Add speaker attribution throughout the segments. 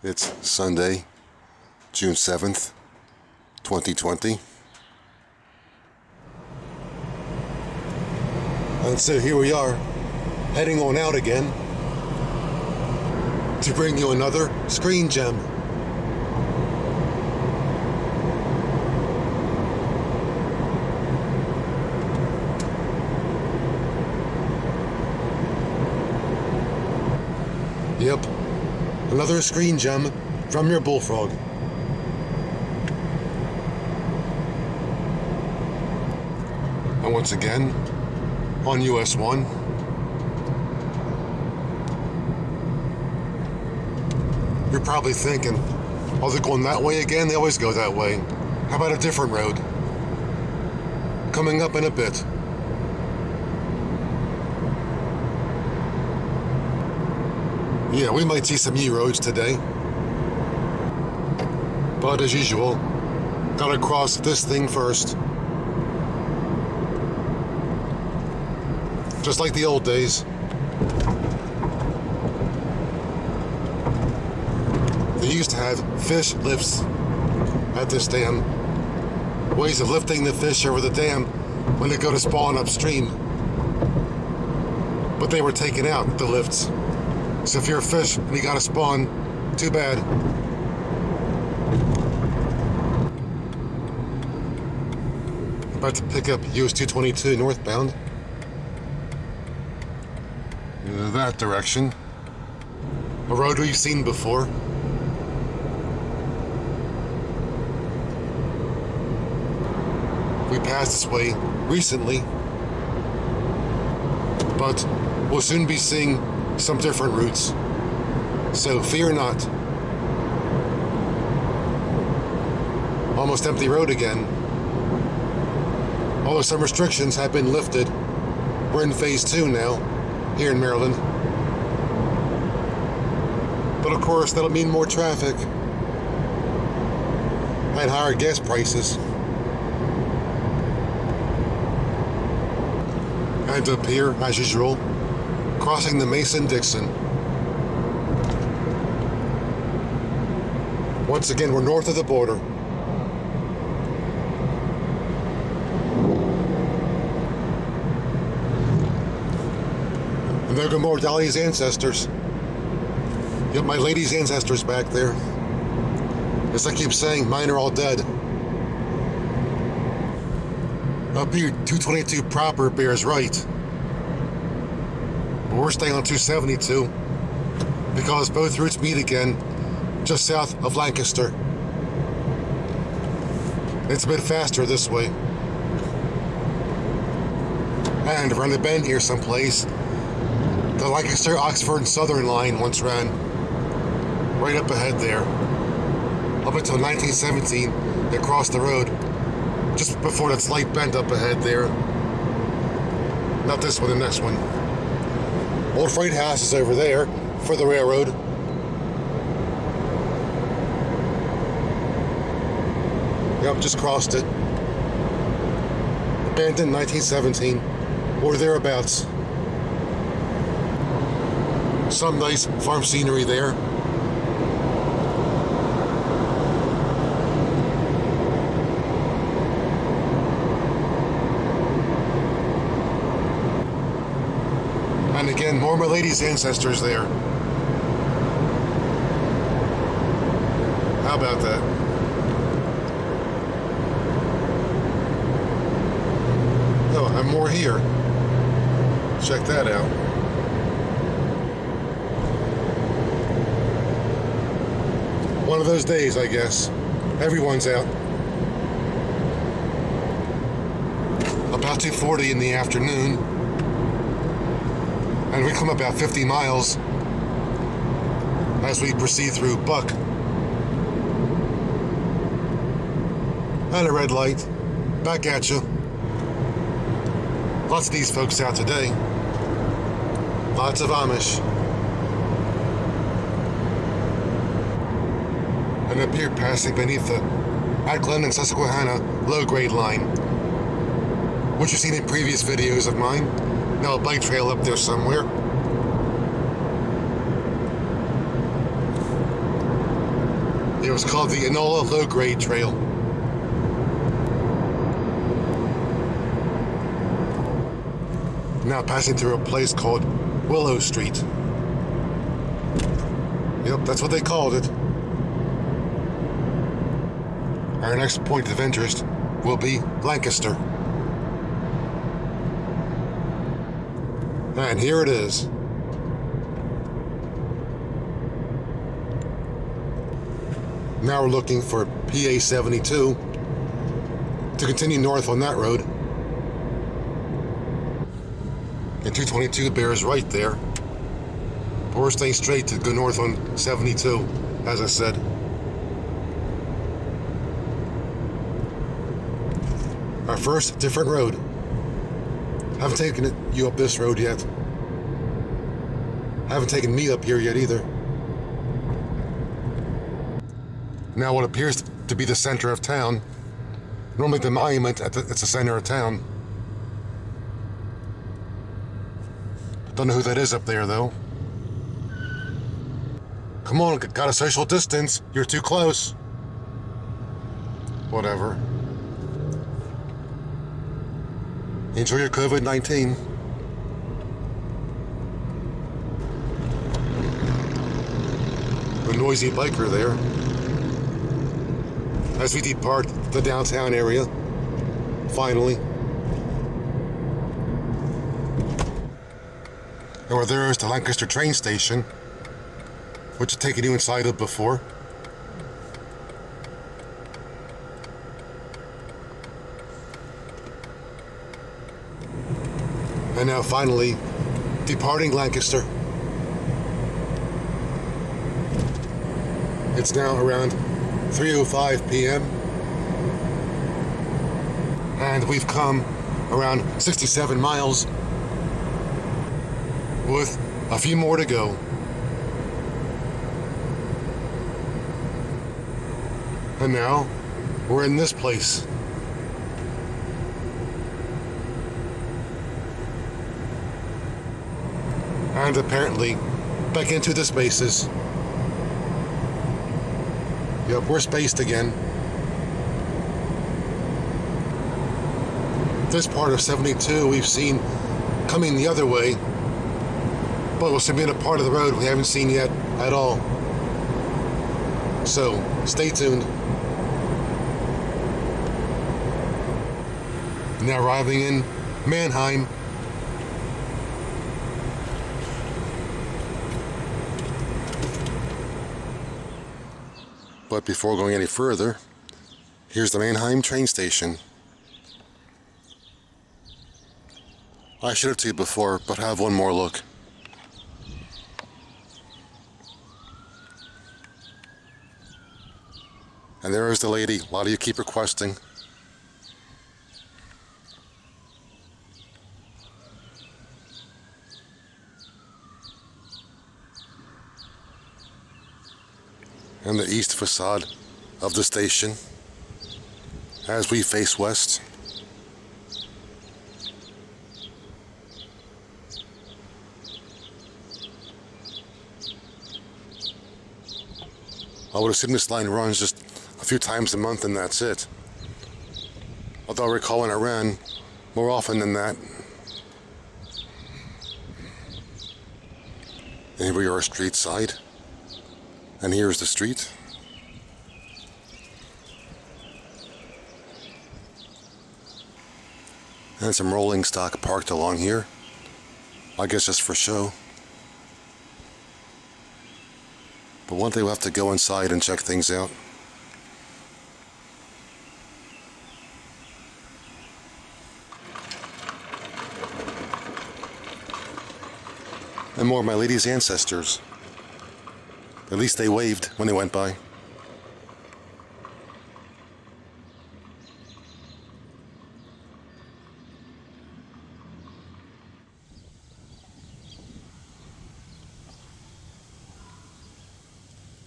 Speaker 1: It's Sunday, June 7th, 2020. And so here we are, heading on out again to bring you another screen gem. Yep, another screen gem from your bullfrog. And once again, on US 1. You're probably thinking, oh, they're going that way again? They always go that way. How about a different road? Coming up in a bit. Yeah, we might see some new roads today. But as usual, gotta cross this thing first. Just like the old days. They used to have fish lifts at this dam. Ways of lifting the fish over the dam when they go to spawn upstream. But they were taken out, the lifts. So if you're a fish and you gotta spawn, too bad. About to pick up US 222 northbound. That direction. A road we've seen before. We passed this way recently, but we'll soon be seeing some different routes. So fear not. Almost empty road again. Although some restrictions have been lifted. We're in phase 2 now, here in Maryland. But of course, that'll mean more traffic and higher gas prices. And up here, as usual, crossing the Mason-Dixon. Once again, we're north of the border. And there go more Dolly's ancestors. Yep, my lady's ancestors back there. As I keep saying, mine are all dead. Up here, 222 proper bears right. But we're staying on 272 because both routes meet again just south of Lancaster. It's a bit faster this way. And around the bend here someplace, the Lancaster, Oxford, and Southern line once ran. Right up ahead there. Up until 1917, they crossed the road. Just before that slight bend up ahead there. Not this one, the next one. Old freight house is over there for the railroad. Yep, just crossed it. Abandoned 1917, or thereabouts. Some nice farm scenery there. And again, more my lady's ancestors there. How about that? Oh, and more here. Check that out. One of those days, I guess. Everyone's out. About 2:40 in the afternoon. And we come about 50 miles as we proceed through Buck. And a red light. Back at you. Lots of these folks out today. Lots of Amish. And up here, passing beneath the Ackland and Susquehanna low-grade line, which you've seen in previous videos of mine. Now a bike trail up there somewhere. It was called the Enola Low Grade Trail. Now passing through a place called Willow Street. Yep, that's what they called it. Our next point of interest will be Lancaster. And here it is. Now we're looking for PA 72 to continue north on that road. And 222 bears right there. But we're staying straight to go north on 72, as I said. Our first different road. Haven't taken you up this road yet. Haven't taken me up here yet either. Now what appears to be the center of town. Normally the monument it's the center of town. Don't know who that is up there though. Come on, got a social distance. You're too close. Whatever. Enjoy your COVID-19. A noisy biker there. As we depart the downtown area, finally. Over there is the Lancaster train station, which I've taken you inside of before. And now finally, departing Lancaster. It's now around 3:05 p.m. and we've come around 67 miles with a few more to go. And now we're in this place. And apparently back into the spaces. Yep, we're spaced again. This part of 72 we've seen coming the other way, but we'll submit a part of the road we haven't seen yet at all. So stay tuned. Now arriving in Manheim. But before going any further, here's the Manheim train station. I should have told you before, but have one more look. And there is the lady a lot of you keep requesting. And the east facade of the station as we face west. I would assume this line runs just a few times a month and that's it. Although I recall when I ran more often than that. And here we are street side. And here's the street. And some rolling stock parked along here. I guess just for show. But one day we'll have to go inside and check things out. And more of my lady's ancestors. At least they waved when they went by.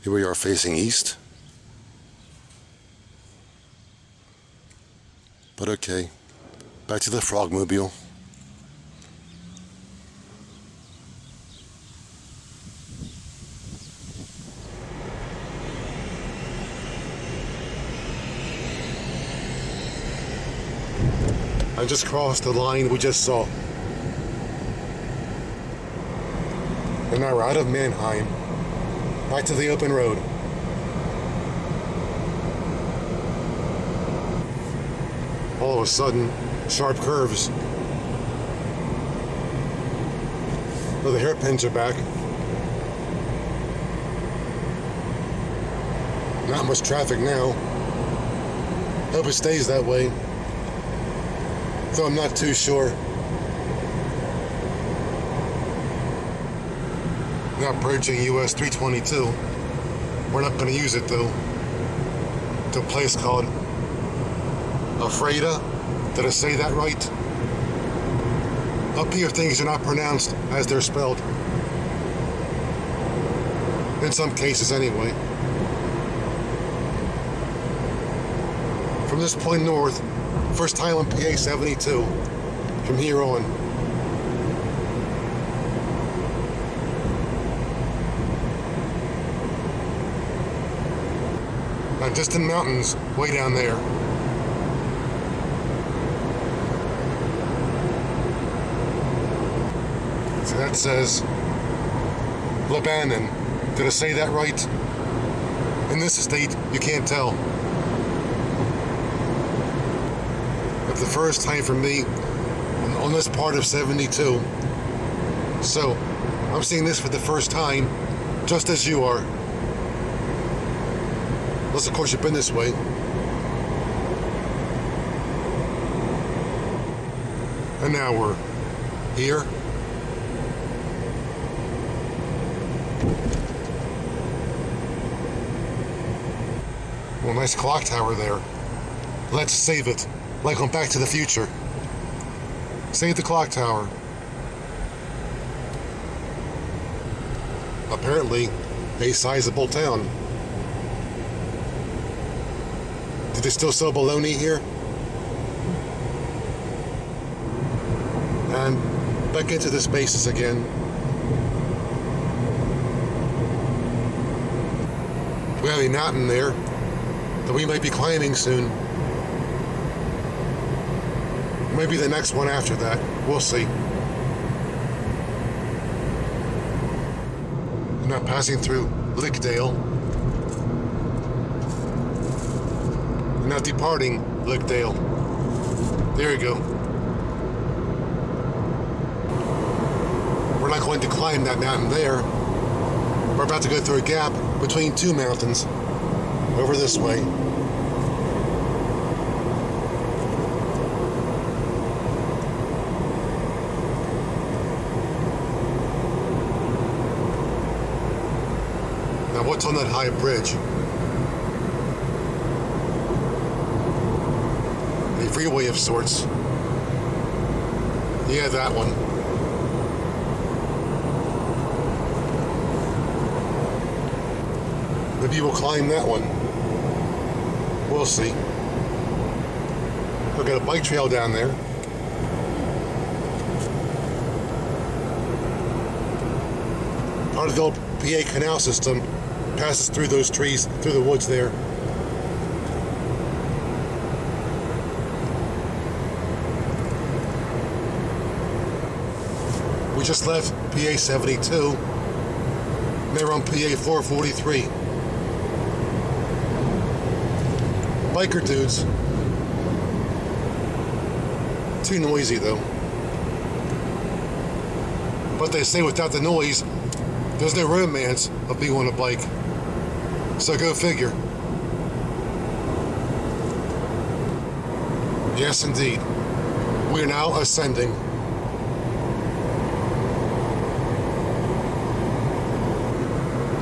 Speaker 1: Here we are facing east. But okay, back to the Frogmobile. I just crossed the line we just saw. And now we're out of Manheim, back to the open road. All of a sudden, sharp curves. Oh, the hairpins are back. Not much traffic now. Hope it stays that way. Though I'm not too sure. Now approaching US 322. We're not going to use it though. To a place called Afreda. Did I say that right? Up here things are not pronounced as they're spelled. In some cases anyway. From this point north, first time on PA 72. From here on. Now distant mountains way down there. So that says Lebanon. Did I say that right? In this state, you can't tell. But the first time for me on this part of 72. So I'm seeing this for the first time, just as you are. Unless of course you've been this way. And now we're here. Well, nice clock tower there. Let's save it, like on Back to the Future. Save the clock tower. Apparently, a sizable town. Do they still sell bologna here? And back into the spaces again. We have a mountain there that we might be climbing soon. Maybe the next one after that. We'll see. I'm not passing through Lickdale. I'm not departing Lickdale. There you go. We're not going to climb that mountain there. We're about to go through a gap between two mountains. Over this way. Now what's on that high bridge? A freeway of sorts. Yeah, that one. Maybe we'll climb that one. We'll see. We've got a bike trail down there. Part of the old PA canal system passes through those trees, through the woods there. We just left PA 72. Now we're on PA 443. Biker dudes. Too noisy though. But they say without the noise, there's no romance of being on a bike. So go figure. Yes indeed. We are now ascending.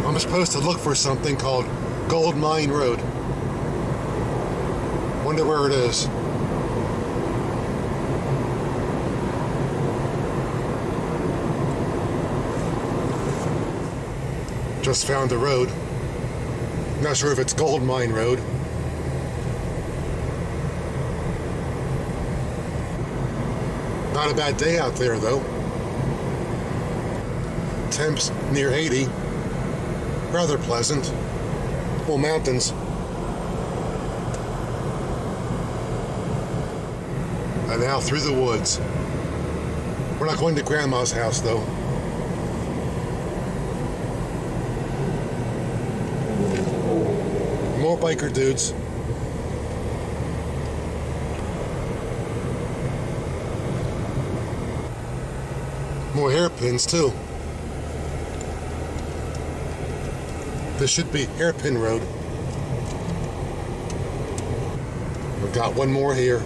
Speaker 1: I'm supposed to look for something called Gold Mine Road. Wonder where it is. Just found the road. Not sure if it's Gold Mine Road. Not a bad day out there though. Temps near 80. Rather pleasant. Well, mountains. And now through the woods. We're not going to Grandma's house, though. More biker dudes. More hairpins, too. This should be Hairpin Road. We've got one more here.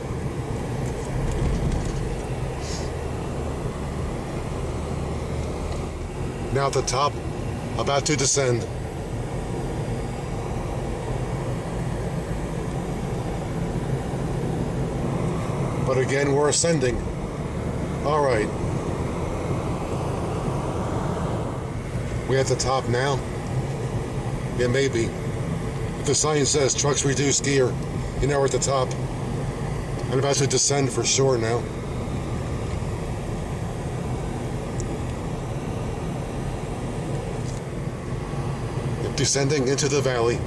Speaker 1: Now at the top, about to descend. But again, we're ascending. All right. We at the top now? Yeah, maybe. If the sign says trucks reduce gear, you know we're at the top. I'm about to descend for sure now. Descending into the valley.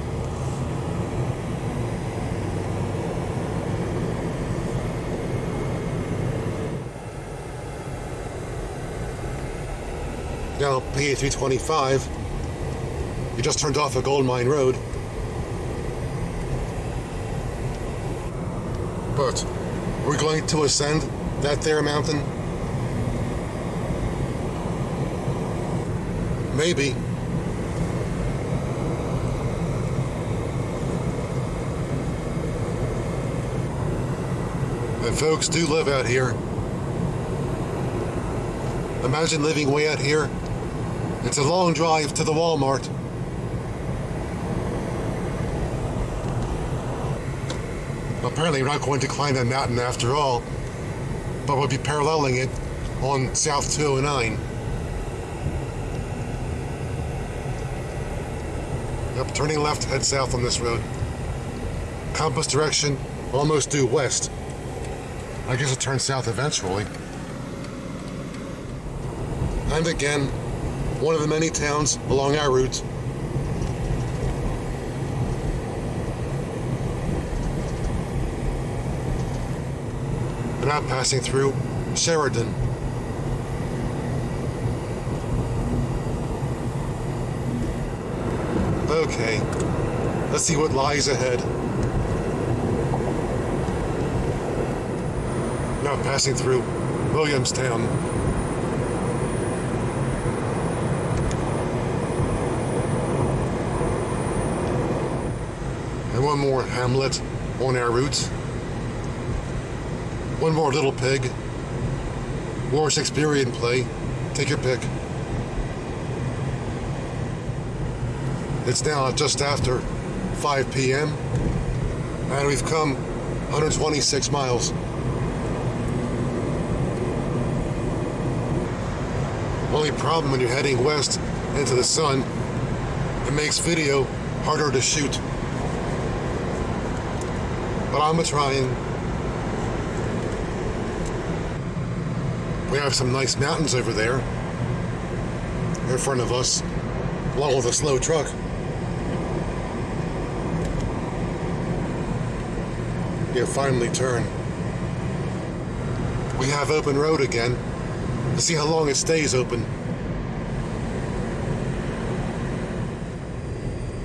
Speaker 1: Now, PA 325, you just turned off a gold mine road. But we're going to ascend that there mountain? Maybe. And folks do live out here. Imagine living way out here. It's a long drive to the Walmart. Apparently we're not going to climb that mountain after all, but we'll be paralleling it on South 209. Yep, turning left, head south on this road. Compass direction, almost due west. I guess it'll turn south eventually. And again, one of the many towns along our route. We're now passing through Sheridan. Okay, let's see what lies ahead. Now passing through Williamstown. And one more hamlet on our route. One more Little Pig. More Shakespearean play. Take your pick. It's now just after 5 p.m. and we've come 126 miles. Only problem when you're heading west into the sun, it makes video harder to shoot. But I'm trying. We have some nice mountains over there in front of us, along with a slow truck. You finally turn. We have open road again. Let's see how long it stays open.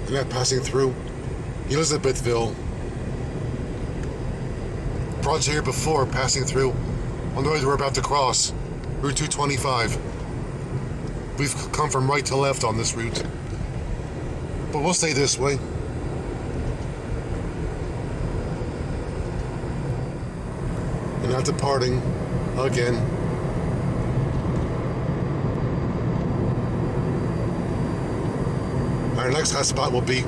Speaker 1: And now passing through Elizabethville. Brought you here before, passing through on the road we're about to cross, Route 225. We've come from right to left on this route, but we'll stay this way. And now departing again. Our next hot spot will be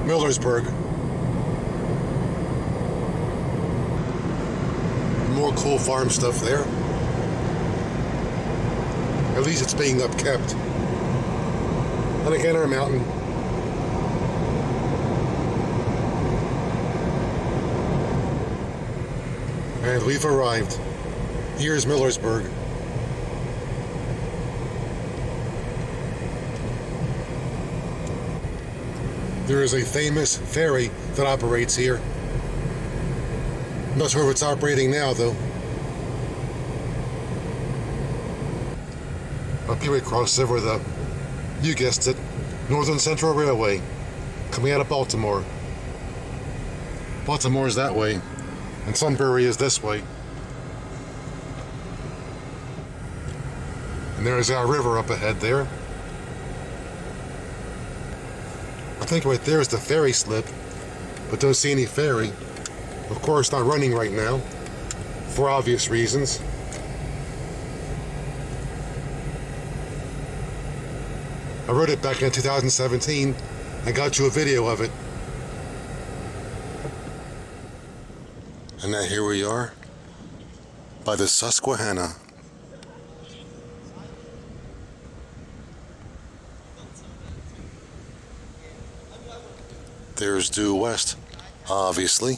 Speaker 1: Millersburg. More cool farm stuff there. At least it's being upkept. And again, our mountain. And we've arrived. Here's Millersburg. There is a famous ferry that operates here. I'm not sure if it's operating now, though. Up here we cross over the, you guessed it, Northern Central Railway, coming out of Baltimore. Baltimore is that way, and Sunbury is this way. And there is our river up ahead there. I think right there is the ferry slip, but don't see any ferry. Of course, not running right now, for obvious reasons. I wrote it back in 2017 and got you a video of it. And now here we are by the Susquehanna. There's due west, obviously.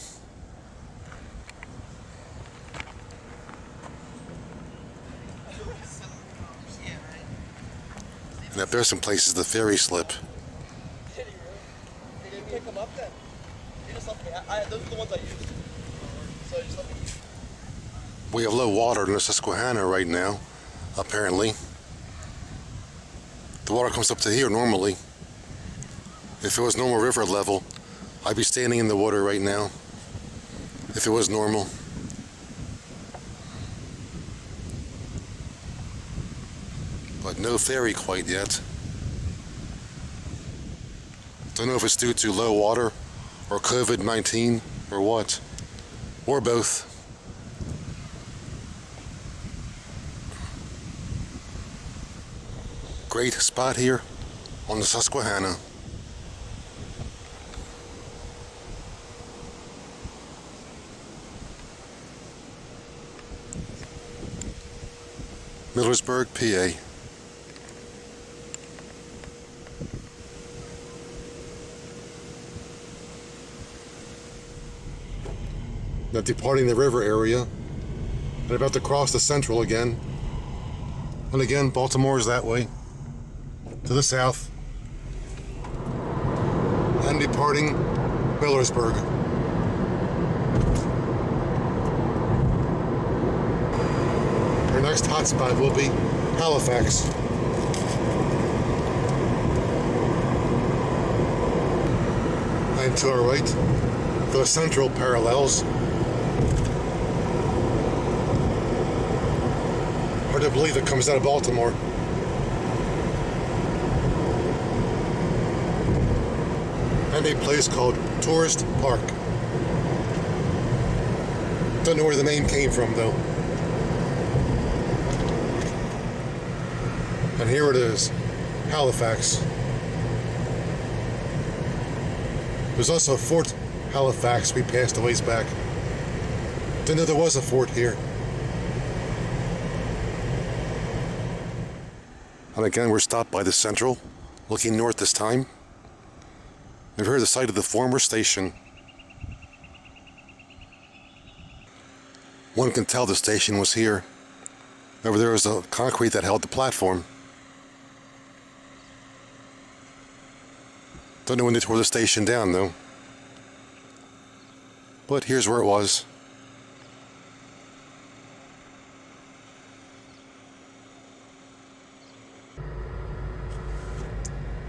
Speaker 1: And up there's some places the ferry slip.
Speaker 2: Did he really? He didn't pick them up then? He just left me. Those are the ones I used. So he just left me.
Speaker 1: We have low water in the Susquehanna right now, apparently. The water comes up to here normally. If it was normal river level, I'd be standing in the water right now. If it was normal. But no ferry quite yet. Don't know if it's due to low water or COVID-19 or what, or both. Great spot here on the Susquehanna. Millersburg, PA. Now departing the river area and about to cross the Central again. And again, Baltimore is that way, to the south. And departing Millersburg. Our next hotspot will be Halifax. And to our right, the Central parallels. Hard to believe it comes out of Baltimore. And a place called Tourist Park. Don't know where the name came from though. And here it is, Halifax. There's also Fort Halifax we passed a ways back. Didn't know there was a fort here. And again, we're stopped by the Central, looking north this time. We've heard the site of the former station. One can tell the station was here. Over there was a concrete that held the platform. Don't know when they tore the station down though. But here's where it was.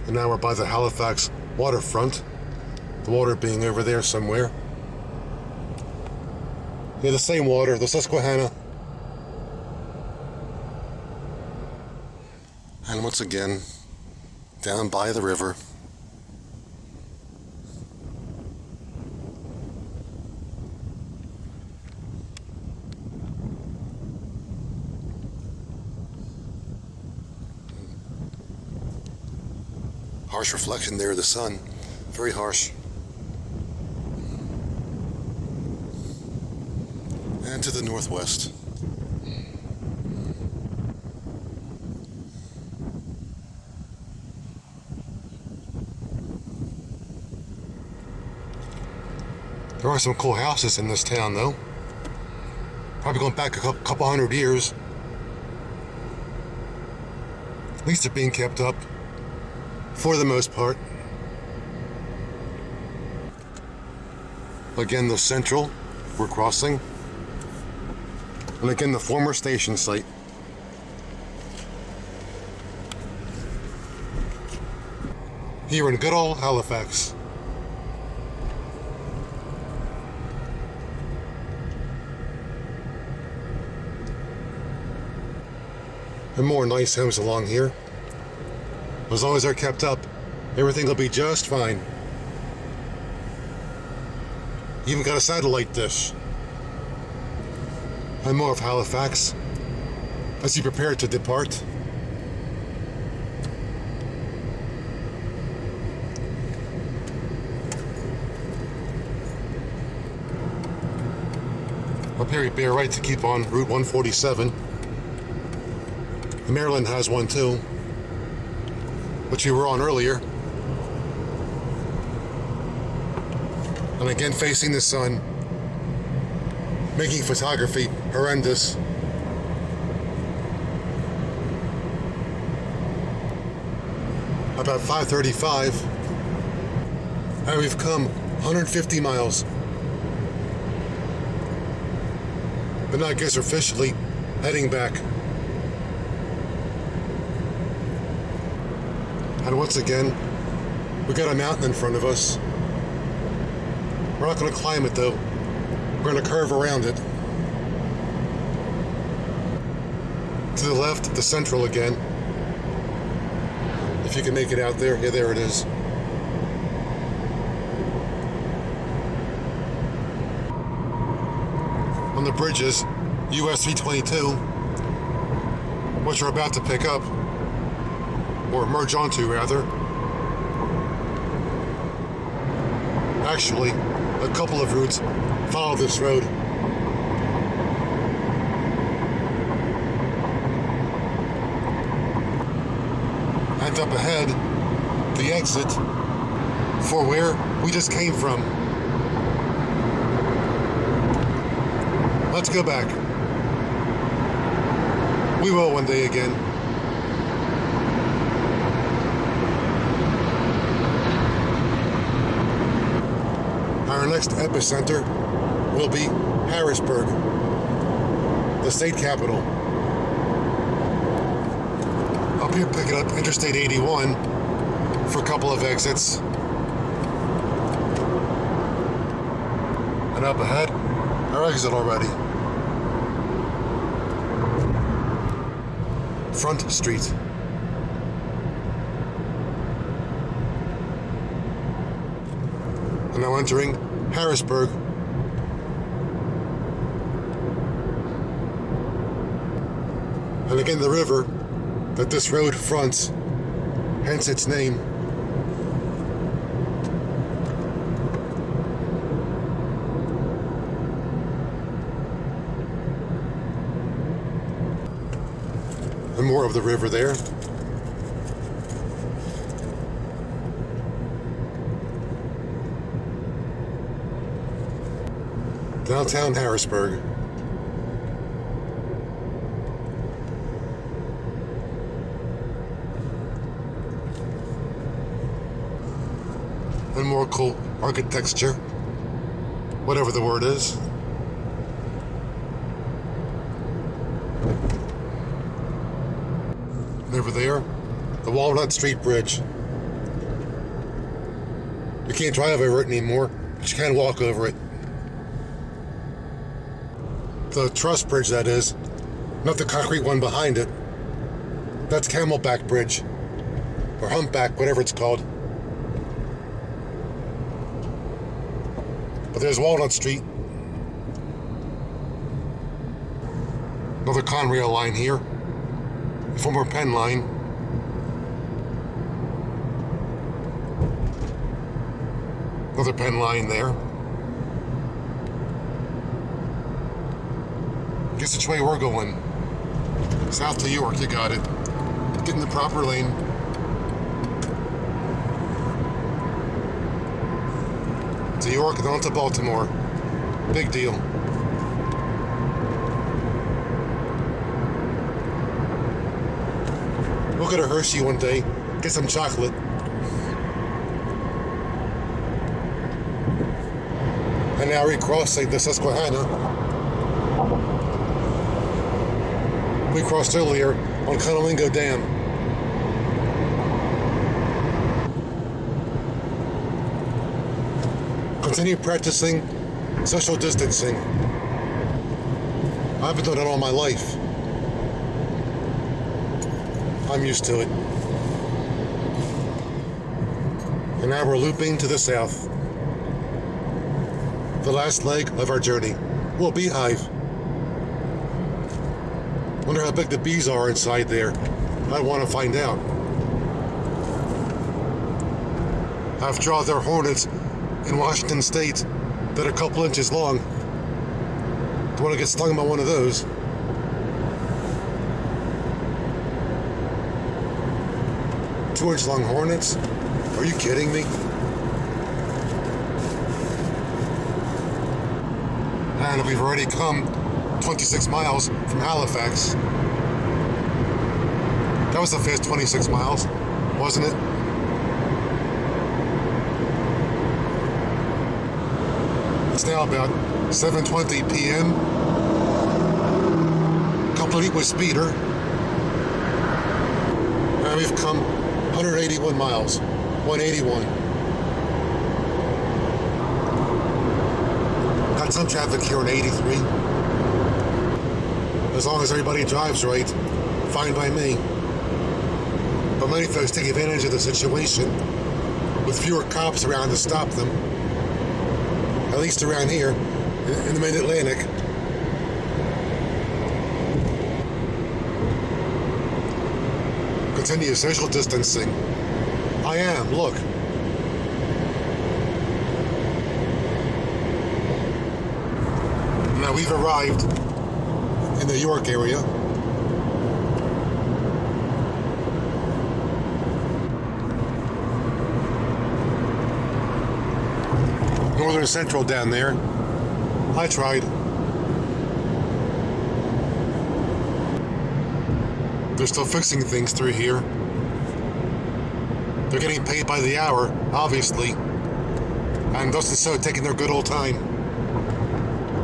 Speaker 1: And now we're by the Halifax waterfront. The water being over there somewhere. Yeah, the same water, the Susquehanna. And once again, down by the river. Harsh reflection there of the sun. Very harsh. And to the northwest. There are some cool houses in this town though. Probably going back a couple hundred years. At least they're being kept up. For the most part. Again, the Central we're crossing. And again, the former station site. here in good old Halifax. And more nice homes along here. As long as they're kept up, everything will be just fine. Even got a satellite dish. And more of Halifax as you prepare to depart. Up here you bear right to keep on Route 147. Maryland has one too, which we were on earlier. And again facing the sun, making photography horrendous. About 5:35, and we've come 150 miles. But now I guess we're officially heading back. And once again, we got a mountain in front of us. We're not going to climb it though. We're going to curve around it. To the left, the Central again. If you can make it out there. Yeah, there it is. On the bridges, US 322, which we're about to pick up, or merge onto rather. Actually, a couple of routes follow this road. And up ahead, the exit for where we just came from. Let's go back. We will one day again. Our next epicenter will be Harrisburg, the state capital. Up here picking up Interstate 81 for a couple of exits. And up ahead, our exit already. Front Street. And now entering Harrisburg. And again the river that this road fronts, hence its name. And more of the river there. Downtown Harrisburg. And more cool architecture, whatever the word is. And over there, the Walnut Street Bridge. You can't drive over it anymore, but you can walk over it. The truss bridge, that is, not the concrete one behind it. That's Camelback Bridge, or Humpback, whatever it's called. But there's Walnut Street. Another Conrail line here. A former Penn line. Another Penn line there. Guess which way we're going. South to York, you got it. Get in the proper lane. To York and on to Baltimore. Big deal. We'll go to Hershey one day, get some chocolate. And now recrossing the Susquehanna. We crossed earlier on Conelingo Dam. continue practicing social distancing. I've been doing it all my life. I'm used to it. And now we're looping to the south. The last leg of our journey. Well, beehive. Wonder how big the bees are inside there. I want to find out. After all, there are hornets in Washington State that are a couple inches long. Don't want to get stung by one of those. Two-inch long hornets? Are you kidding me? And we've already come 26 miles from Halifax. That was a fast 26 miles, wasn't it? It's now about 7:20 p.m. Complete with speeder. And we've come 181 miles. 181. Got some traffic here on 83. As long as everybody drives right, fine by me. But many folks take advantage of the situation with fewer cops around to stop them. At least around here in the mid-Atlantic. Continue social distancing. I am, look. Now we've arrived in the York area. Northern Central down there. I tried. They're still fixing things through here. They're getting paid by the hour, obviously. And thus and so taking their good old time.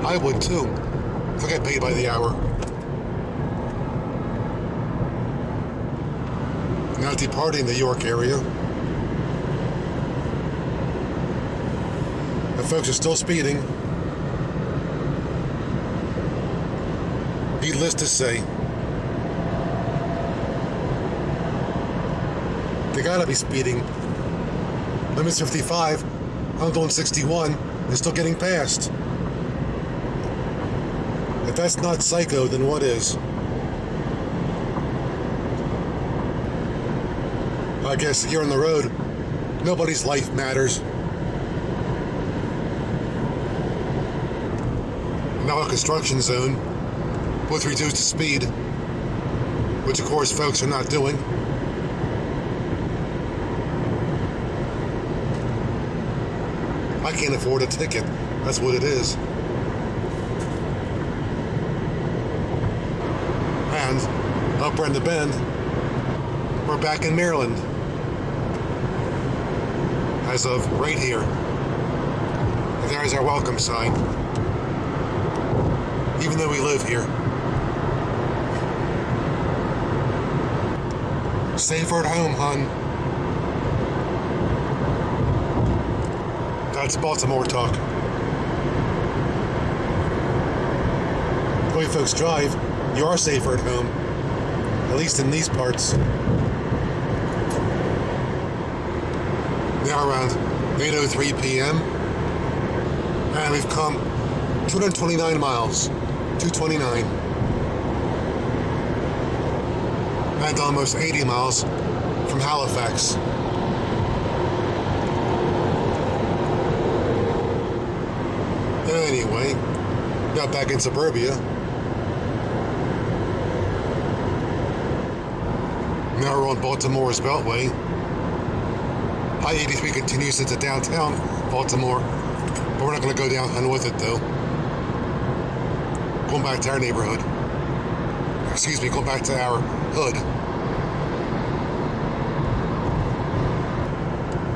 Speaker 1: I would too, if I get paid by the hour. Now departing the York area. The folks are still speeding. Needless to say, they gotta be speeding. Limit's 55. I'm doing 61 and still getting passed. If that's not psycho, then what is? I guess here on the road, nobody's life matters. Now a construction zone with reduced speed, which of course folks are not doing. I can't afford a ticket, that's what it is. And up around the bend, we're back in Maryland. As of right here. And there's our welcome sign. Even though we live here. Safer at home, hun. That's Baltimore talk. The way folks drive, you are safer at home. At least in these parts. Now around 8:03 p.m. And we've come 229 miles. 229. And almost 80 miles from Halifax. Anyway, got back in suburbia. Now we're on Baltimore's Beltway. I-83 continues into downtown Baltimore, but we're not going to go down with it though. Going back to our neighborhood. Excuse me, going back to our hood.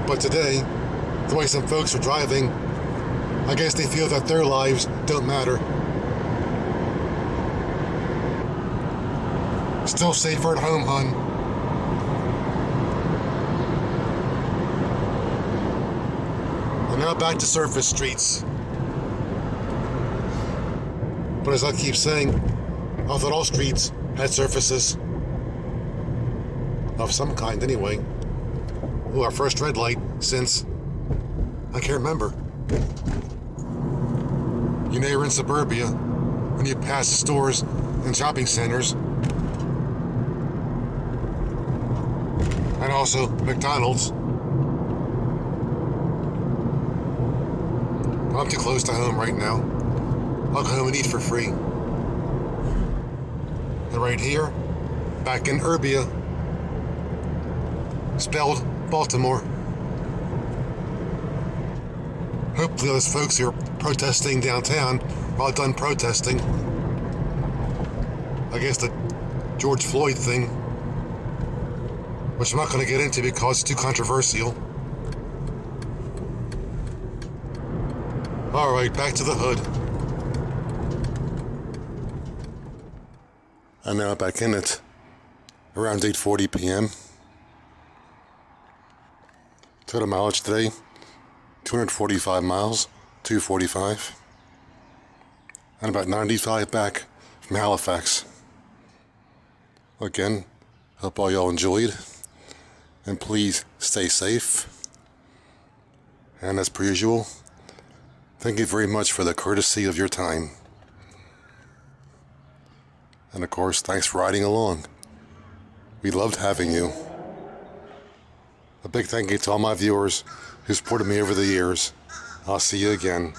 Speaker 1: But today, the way some folks are driving, I guess they feel that their lives don't matter. Still safer at home, hun. Now back to surface streets. But as I keep saying, I thought all streets had surfaces. Of some kind, anyway. Ooh, our first red light since... I can't remember. You know you're in suburbia when you pass stores and shopping centers. And also McDonald's. I'm too close to home right now. I'll go home and eat for free. And right here, back in Urbia, spelled Baltimore. Hopefully those folks who are protesting downtown are all done protesting. I guess the George Floyd thing, which I'm not going to get into because it's too controversial. Alright, back to the hood. I'm now back in it around 8:40 p.m. Total mileage today, 245 miles, 245. And about 95 back from Halifax. Again, hope all y'all enjoyed. And please stay safe. And as per usual, thank you very much for the courtesy of your time. And of course, thanks for riding along. We loved having you. A big thank you to all my viewers who supported me over the years. I'll see you again.